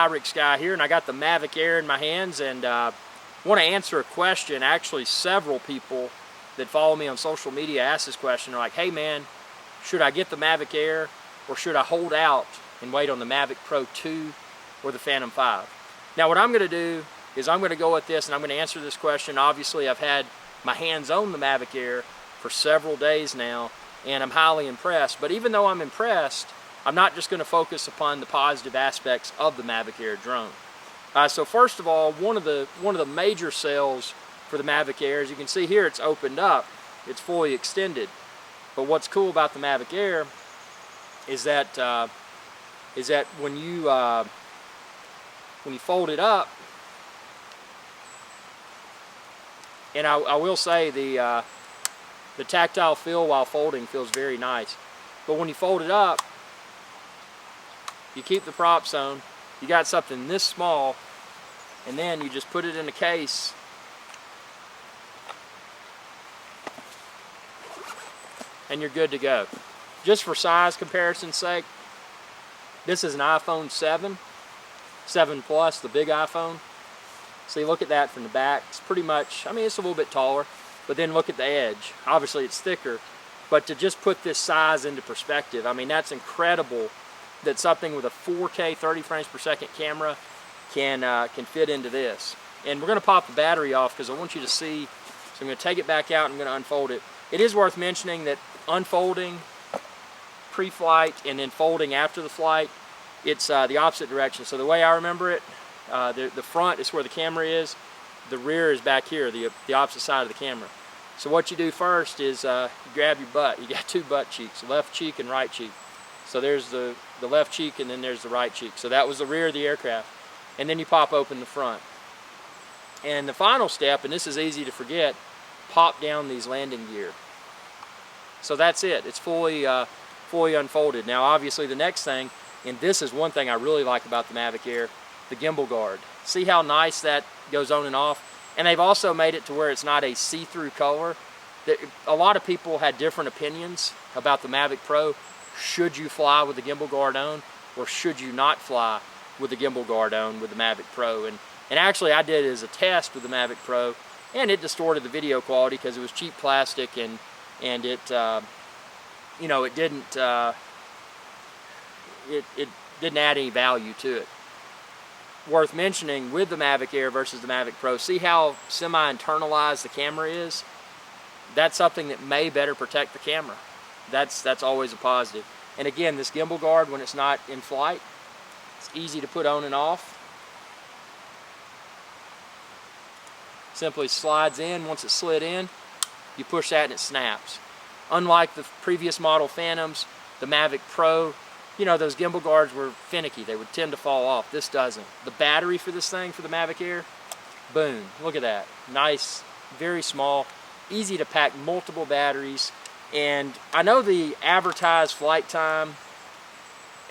Pyrex guy here, and I got the Mavic Air in my hands, and want to answer a question. Actually, several people that follow me on social media ask this question. They're like, hey man, should I get the Mavic Air, or should I hold out and wait on the Mavic Pro 2 or the Phantom 5? Now what I'm going to do is I'm going to go with this, and I'm going to answer this question. Obviously, I've had my hands on the Mavic Air for several days now, and I'm highly impressed. But even though I'm impressed, I'm not just going to focus upon the positive aspects of the Mavic Air drone. So first of all, one of the major sells for the Mavic Air, as you can see here, it's opened up, it's fully extended. But what's cool about the Mavic Air is that when you fold it up, and I will say the tactile feel while folding feels very nice. But when you fold it up, you keep the props on. You got something this small, and then you just put it in a case. And you're good to go. Just for size comparison's sake, this is an iPhone 7 Plus, the big iPhone. See, look at that from the back. It's pretty much, I mean, it's a little bit taller, but then look at the edge. Obviously it's thicker, but to just put this size into perspective, I mean, that's incredible that something with a 4K 30 frames per second camera can fit into this. And we're going to pop the battery off because I want you to see. So I'm going to take it back out and I'm going to unfold it. It is worth mentioning that unfolding pre-flight and then folding after the flight, it's the opposite direction. So the way I remember it, the front is where the camera is, the rear is back here, the opposite side of the camera. So what you do first is you grab your butt. You got two butt cheeks, left cheek and right cheek. So there's the left cheek and then there's the right cheek. So that was the rear of the aircraft. And then you pop open the front. And the final step, and this is easy to forget, pop down these landing gear. So that's it. It's fully unfolded. Now obviously the next thing, and this is one thing I really like about the Mavic Air, the gimbal guard. See how nice that goes on and off? And they've also made it to where it's not a see-through color. A lot of people had different opinions about the Mavic Pro. Should you fly with the gimbal guard on, or should you not fly with the gimbal guard on with the Mavic Pro? And actually I did it as a test with the Mavic Pro, and it distorted the video quality because it was cheap plastic, and it you know, it didn't add any value to it. Worth mentioning with the Mavic Air versus the Mavic Pro, see how semi-internalized the camera is? That's something that may better protect the camera. That's always a positive. And again, this gimbal guard, when it's not in flight, it's easy to put on and off. Simply slides in. Once it's slid in, you push that and it snaps. Unlike the previous model Phantoms, the Mavic Pro, you know, those gimbal guards were finicky. They would tend to fall off. This doesn't. The battery for this thing, for the Mavic Air, boom. Look at that. Nice, very small, easy to pack multiple batteries. And I know the advertised flight time,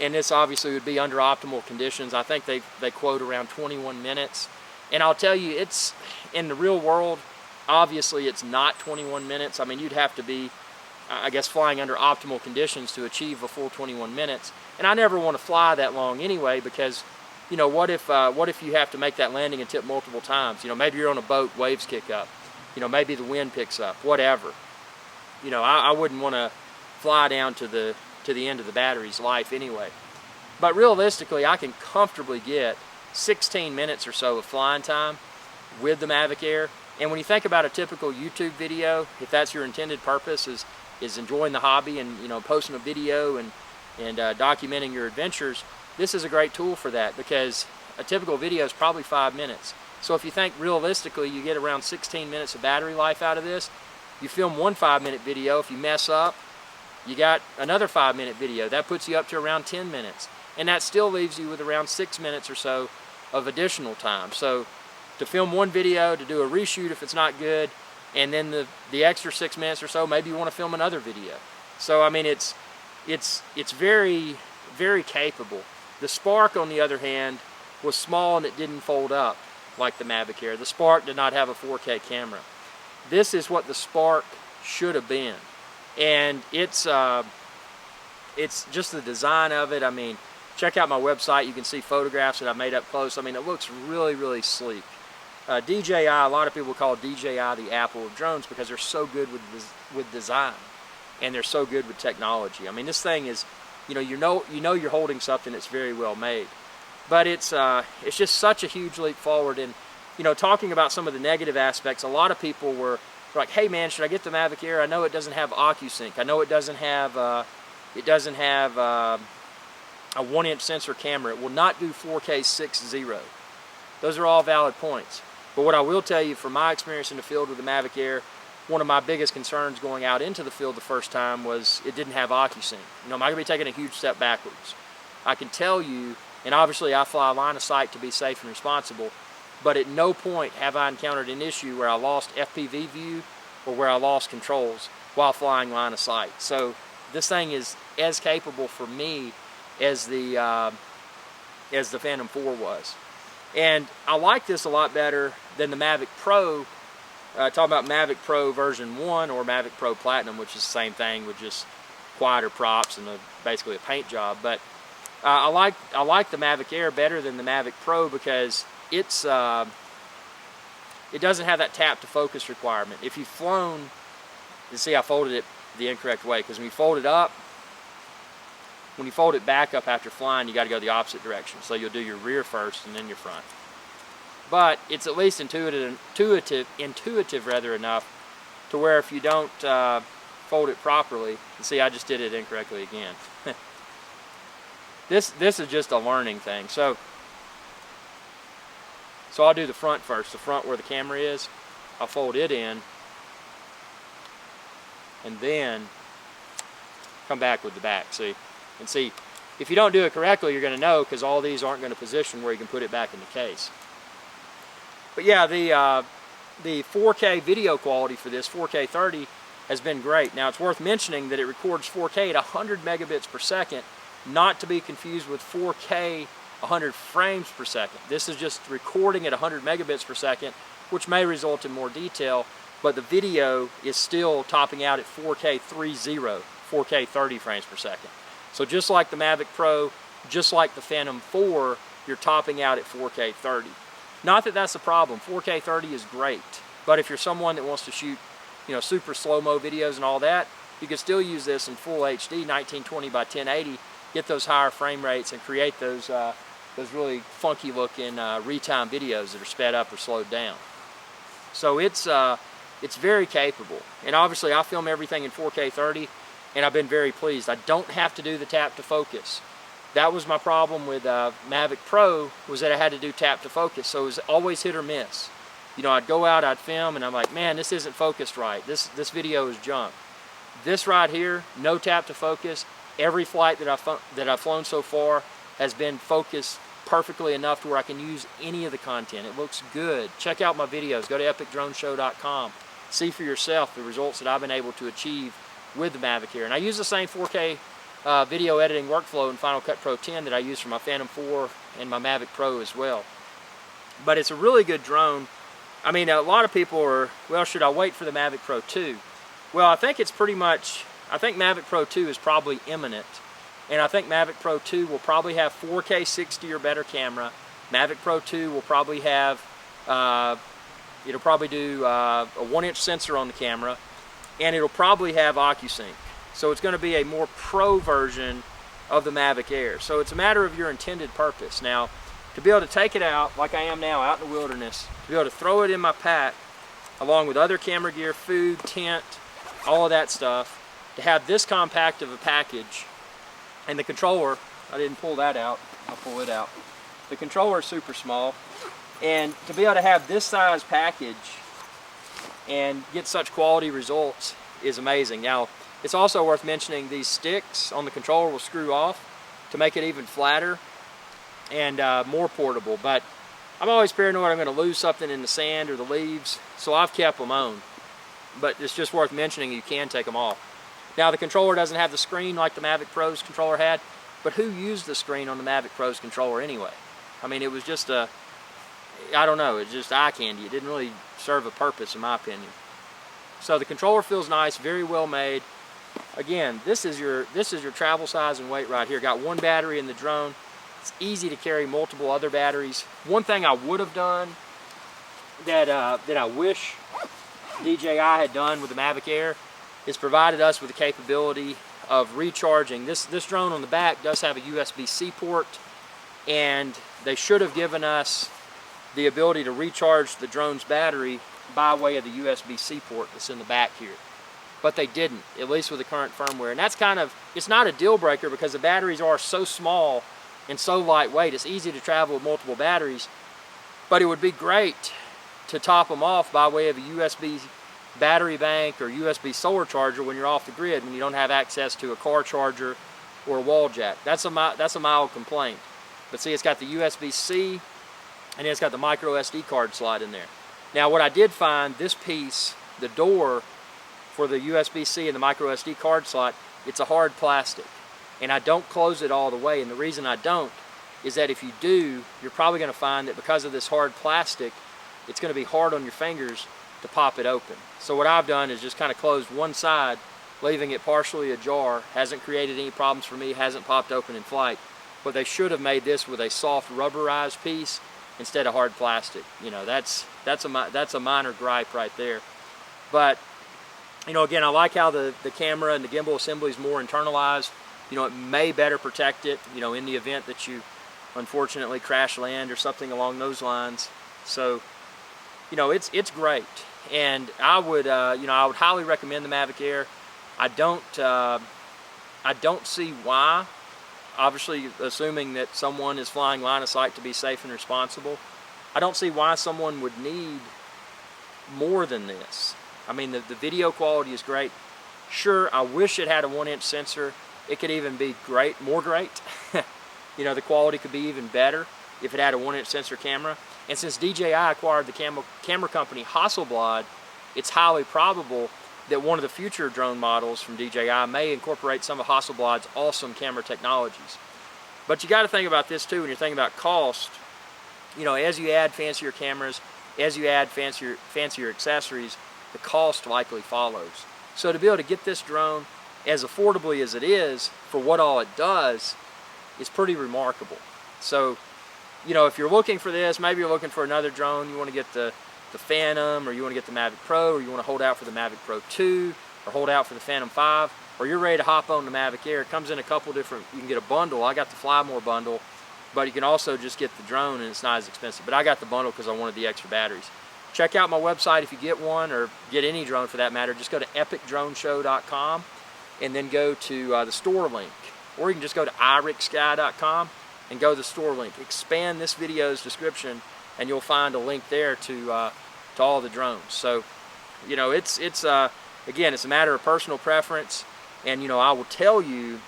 and this obviously would be under optimal conditions. I think they quote around 21 minutes. And I'll tell you, it's in the real world, obviously it's not 21 minutes. I mean, you'd have to be, I guess, flying under optimal conditions to achieve a full 21 minutes. And I never want to fly that long anyway, because, you know, what if you have to make that landing and tip multiple times? You know, maybe you're on a boat, waves kick up. You know, maybe the wind picks up, whatever. You know, I wouldn't want to fly down to the end of the battery's life anyway. But realistically, I can comfortably get 16 minutes or so of flying time with the Mavic Air. And when you think about a typical YouTube video, if that's your intended purpose, is enjoying the hobby and, you know, posting a video and documenting your adventures, this is a great tool for that, because a typical video is probably 5 minutes. So if you think realistically you get around 16 minutes of battery life out of this, you film one 5-minute video. If you mess up, you got another 5-minute video. That puts you up to around 10 minutes. And that still leaves you with around 6 minutes or so of additional time. So to film one video, to do a reshoot if it's not good, and then the extra 6 minutes or so, maybe you want to film another video. So I mean, it's very, very capable. The Spark, on the other hand, was small and it didn't fold up like the Mavic Air. The Spark did not have a 4K camera. This is what the Spark should have been, and it's just the design of it. I mean, check out my website. You can see photographs that I made up close. I mean, it looks really, really sleek. DJI, a lot of people call DJI the Apple of drones because they're so good with design, and they're so good with technology. I mean, this thing is, you know you're holding something that's very well made. But it's just such a huge leap forward. And talking about some of the negative aspects, a lot of people were like, "Hey man, should I get the Mavic Air? I know it doesn't have OcuSync. I know it doesn't have a 1-inch sensor camera. It will not do 4K 60." Those are all valid points. But what I will tell you from my experience in the field with the Mavic Air, one of my biggest concerns going out into the field the first time was it didn't have OcuSync. Am I going to be taking a huge step backwards? I can tell you, and obviously I fly line of sight to be safe and responsible, but at no point have I encountered an issue where I lost FPV view or where I lost controls while flying line of sight. So this thing is as capable for me as the Phantom 4 was. And I like this a lot better than the Mavic Pro. Talking about Mavic Pro version 1 or Mavic Pro Platinum, which is the same thing with just quieter props and basically a paint job. But I like the Mavic Air better than the Mavic Pro because it doesn't have that tap to focus requirement. If you've flown, you see I folded it the incorrect way, because when you fold it back up after flying, you got to go the opposite direction. So you'll do your rear first and then your front. But it's at least intuitive rather enough to where if you don't fold it properly, you see I just did it incorrectly again. This is just a learning thing. So I'll do the front first, the front where the camera is. I'll fold it in and then come back with the back. See, and see, if you don't do it correctly, you're going to know, because all these aren't going to position where you can put it back in the case. But yeah, the 4K video quality for this, 4K 30, has been great. Now it's worth mentioning that it records 4K at 100 megabits per second, not to be confused with 4K 100 frames per second. This is just recording at 100 megabits per second, which may result in more detail, but the video is still topping out at 4K 30, 4K 30 frames per second. So just like the Mavic Pro, just like the Phantom 4, you're topping out at 4K 30. Not that that's a problem. 4K 30 is great, but if you're someone that wants to shoot, super slow-mo videos and all that, you can still use this in full HD, 1920 by 1080, get those higher frame rates and create those really funky-looking retime videos that are sped up or slowed down. So it's very capable, and obviously I film everything in 4K 30, and I've been very pleased. I don't have to do the tap to focus. That was my problem with Mavic Pro, was that I had to do tap to focus, so it was always hit or miss. I'd go out, I'd film, and I'm like, man, this isn't focused right. This video is junk. This right here, no tap to focus. Every flight that I've flown so far has been focused perfectly enough to where I can use any of the content. It looks good. Check out my videos. Go to epicdroneshow.com. See for yourself the results that I've been able to achieve with the Mavic Air. And I use the same 4K video editing workflow in Final Cut Pro 10 that I use for my Phantom 4 and my Mavic Pro as well. But it's a really good drone. I mean, a lot of people are, well, should I wait for the Mavic Pro 2? Well, I think Mavic Pro 2 is probably imminent. And I think Mavic Pro 2 will probably have 4K 60 or better camera. Mavic Pro 2 will probably have, it'll probably do a 1-inch sensor on the camera, and it'll probably have OcuSync. So it's going to be a more pro version of the Mavic Air. So it's a matter of your intended purpose. Now, to be able to take it out, like I am now, out in the wilderness, to be able to throw it in my pack, along with other camera gear, food, tent, all of that stuff, to have this compact of a package, and the controller, I didn't pull that out, I'll pull it out. The controller is super small, and to be able to have this size package and get such quality results is amazing. Now, it's also worth mentioning these sticks on the controller will screw off to make it even flatter and more portable, but I'm always paranoid I'm going to lose something in the sand or the leaves, so I've kept them on. But it's just worth mentioning you can take them off. Now, the controller doesn't have the screen like the Mavic Pro's controller had, but who used the screen on the Mavic Pro's controller anyway? I mean, it was just I don't know, it's just eye candy. It didn't really serve a purpose in my opinion. So the controller feels nice, very well made. again, this is your travel size and weight right here. Got one battery in the drone. It's easy to carry multiple other batteries. One thing I would have done that I wish DJI had done with the Mavic Air is provided us with the capability of recharging. This drone on the back does have a USB-C port, and they should have given us the ability to recharge the drone's battery by way of the USB-C port that's in the back here. But they didn't, at least with the current firmware. And that's kind of, it's not a deal breaker because the batteries are so small and so lightweight. It's easy to travel with multiple batteries, but it would be great to top them off by way of a USB battery bank or USB solar charger when you're off the grid, when you don't have access to a car charger or a wall jack. That's a mild complaint. But see, it's got the USB-C, and it's got the micro SD card slot in there. Now what I did find, this piece, the door for the USB-C and the micro SD card slot, it's a hard plastic. And I don't close it all the way, and the reason I don't is that if you do, you're probably going to find that because of this hard plastic, it's going to be hard on your fingers to pop it open. So what I've done is just kind of closed one side, leaving it partially ajar. Hasn't created any problems for me, hasn't popped open in flight. But they should have made this with a soft rubberized piece instead of hard plastic. You know, that's a minor gripe right there. But you know, again, I like how the camera and the gimbal assembly is more internalized. You know, it may better protect it, you know, in the event that you unfortunately crash land or something along those lines. So, you know, it's great. And I would, you know, I would highly recommend the Mavic Air. I don't see why, obviously assuming that someone is flying line of sight to be safe and responsible, I don't see why someone would need more than this. I mean, the video quality is great. Sure, I wish it had a 1-inch sensor. It could even be great, more great. You know, the quality could be even better if it had a 1-inch sensor camera. And since DJI acquired the camera company Hasselblad, it's highly probable that one of the future drone models from DJI may incorporate some of Hasselblad's awesome camera technologies. But you got to think about this too when you're thinking about cost. You know, as you add fancier cameras, as you add fancier accessories, the cost likely follows. So to be able to get this drone as affordably as it is for what all it does is pretty remarkable. So, you know, if you're looking for this, maybe you're looking for another drone, you want to get the Phantom, or you want to get the Mavic Pro, or you want to hold out for the Mavic Pro 2, or hold out for the Phantom 5, or you're ready to hop on the Mavic Air. It comes in a couple different, you can get a bundle. I got the Fly More bundle, but you can also just get the drone and it's not as expensive. But I got the bundle because I wanted the extra batteries. Check out my website if you get one, or get any drone for that matter. Just go to epicdroneshow.com and then go to the store link. Or you can just go to irixsky.com and go to the store link. Expand this video's description and you'll find a link there to all the drones. So, you know, it's again, it's a matter of personal preference. And, you know, I will tell you,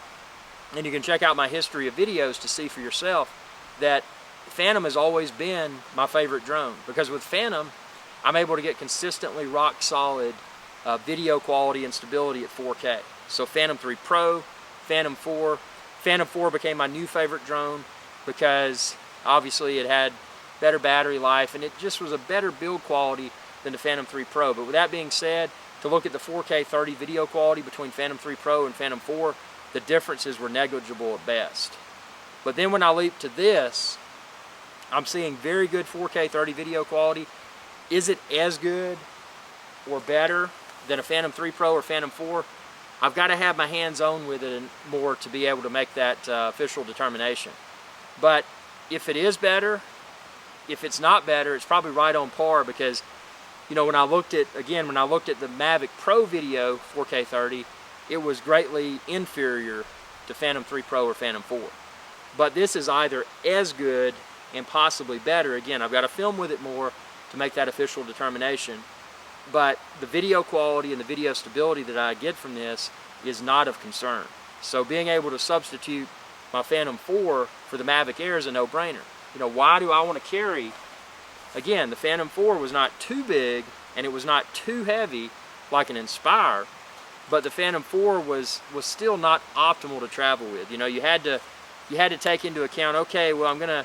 and you can check out my history of videos to see for yourself, that Phantom has always been my favorite drone. Because with Phantom, I'm able to get consistently rock solid video quality and stability at 4K. So Phantom 3 Pro, Phantom 4. Phantom 4 became my new favorite drone because obviously it had better battery life and it just was a better build quality than the Phantom 3 Pro. But with that being said, to look at the 4K 30 video quality between Phantom 3 Pro and Phantom 4, the differences were negligible at best. But then when I leap to this, I'm seeing very good 4K 30 video quality. Is it as good or better than a Phantom 3 Pro or Phantom 4? I've got to have my hands on with it more to be able to make that official determination. But if it is better, if it's not better, it's probably right on par, because, you know, when I looked at the Mavic Pro video 4K 30, it was greatly inferior to Phantom 3 Pro or Phantom 4. But this is either as good and possibly better. Again, I've got to film with it more to make that official determination. But the video quality and the video stability that I get from this is not of concern. So being able to substitute my Phantom 4 for the Mavic Air is a no-brainer. You know, why do I want to carry? Again, the Phantom 4 was not too big and it was not too heavy like an Inspire, but the Phantom 4 was still not optimal to travel with. You know, you had to take into account, okay, well, I'm gonna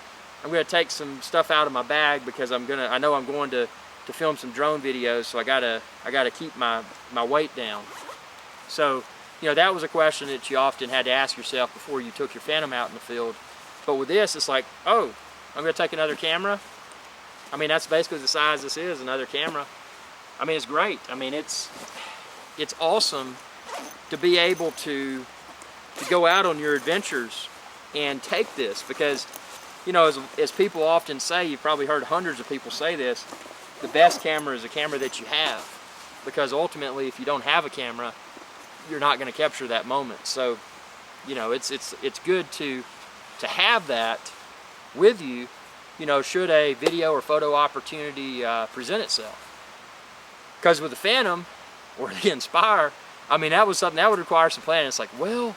take some stuff out of my bag because I know I'm going to film some drone videos, so I gotta keep my weight down. So, you know, that was a question that you often had to ask yourself before you took your Phantom out in the field. But with this, it's like, oh, I'm going to take another camera. I mean, that's basically the size this is, another camera. I mean, it's great. I mean, it's awesome to be able to go out on your adventures and take this, because, you know, as people often say, you've probably heard hundreds of people say this, the best camera is a camera that you have, because ultimately, if you don't have a camera, you're not going to capture that moment. So, you know, it's good to have that with you, you know, should a video or photo opportunity present itself. Because with the Phantom or the Inspire, I mean, that was something that would require some planning. It's like, well,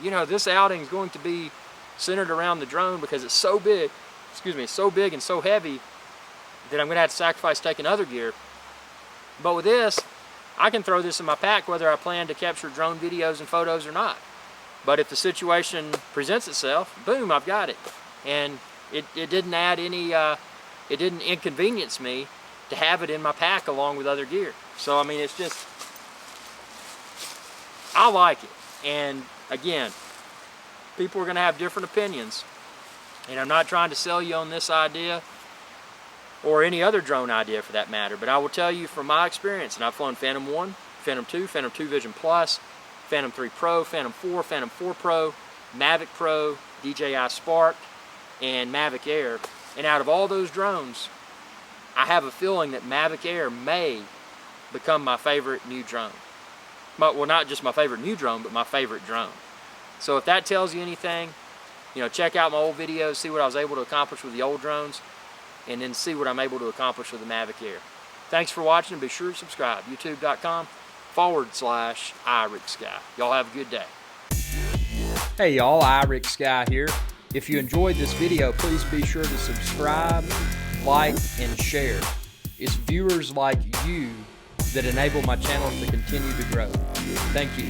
you know, this outing is going to be centered around the drone because it's so big, so big and so heavy that I'm going to have to sacrifice taking other gear. But with this, I can throw this in my pack whether I plan to capture drone videos and photos or not. But if the situation presents itself, boom, I've got it. And it didn't add any, it didn't inconvenience me to have it in my pack along with other gear. So, I mean, it's just, I like it. And again, people are going to have different opinions. And I'm not trying to sell you on this idea or any other drone idea for that matter, but I will tell you from my experience, and I've flown Phantom 1, Phantom 2, Phantom 2 Vision Plus, Phantom 3 Pro, Phantom 4, Phantom 4 Pro, Mavic Pro, DJI Spark, and Mavic Air. And out of all those drones, I have a feeling that Mavic Air may become my favorite new drone. Well, not just my favorite new drone, but my favorite drone. So if that tells you anything, you know, check out my old videos, see what I was able to accomplish with the old drones, and then see what I'm able to accomplish with the Mavic Air. Thanks for watching, and be sure to subscribe. YouTube.com/iRickSky. Y'all have a good day. Hey y'all, iRickSky here. If you enjoyed this video, please be sure to subscribe, like, and share. It's viewers like you that enable my channel to continue to grow. Thank you.